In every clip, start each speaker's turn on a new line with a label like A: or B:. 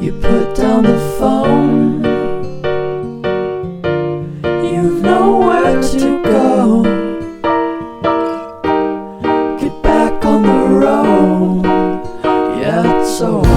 A: You put down the phone. You've nowhere to go. Get back on the road. Yeah, it's over.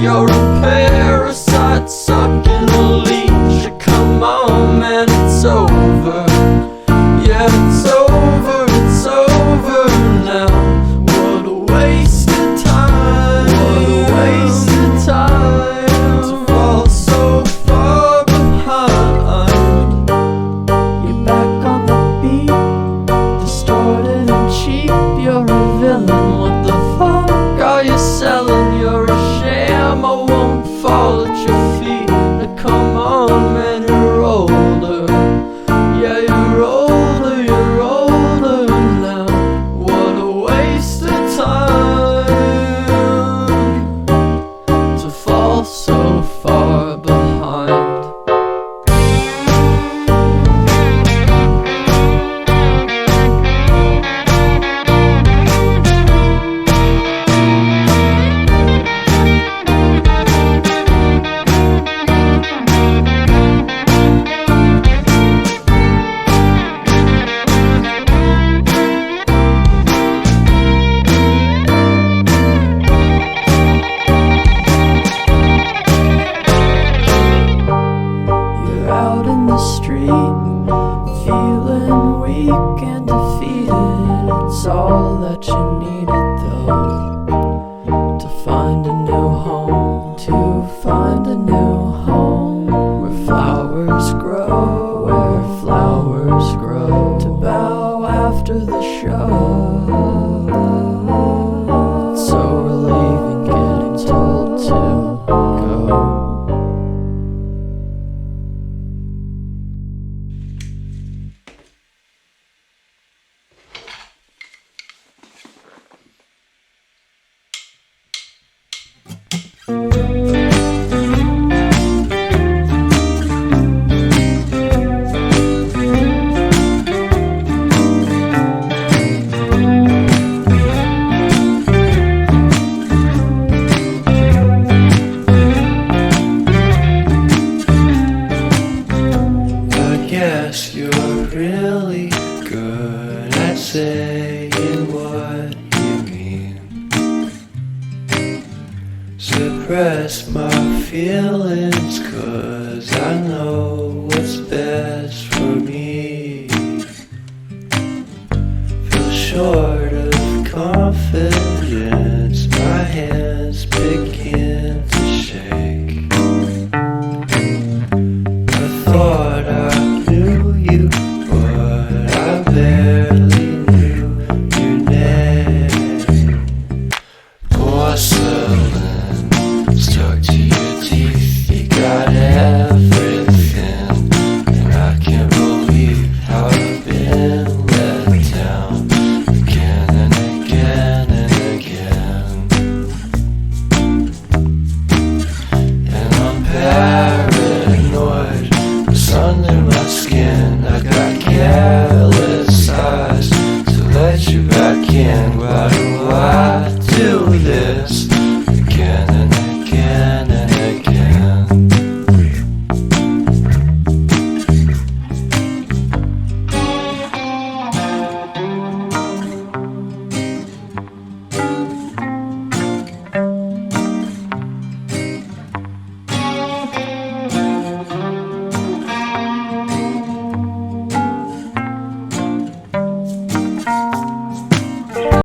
A: You're a parasite sucking a leech. Come on, man, it's over. Yeah, it's over, it's over now. What a waste of time. What a waste of time to fall so far behind. You're back on the beat, distorted and cheap. You're a villain, what the fuck are you selling? You're a sham, I won't fall at your feet. Now come on, man, you're older. Yeah, you're older, you're older now. What a waste of time to fall so far behind. Out in the street, feeling weak and defeated. It's all that you needed though, to find a new home, to find a new home, where flowers grow, where flowers grow, to bow after the show. It's so relieving getting told to go.
B: Guess you're really good at saying what you mean. Suppress my feelings.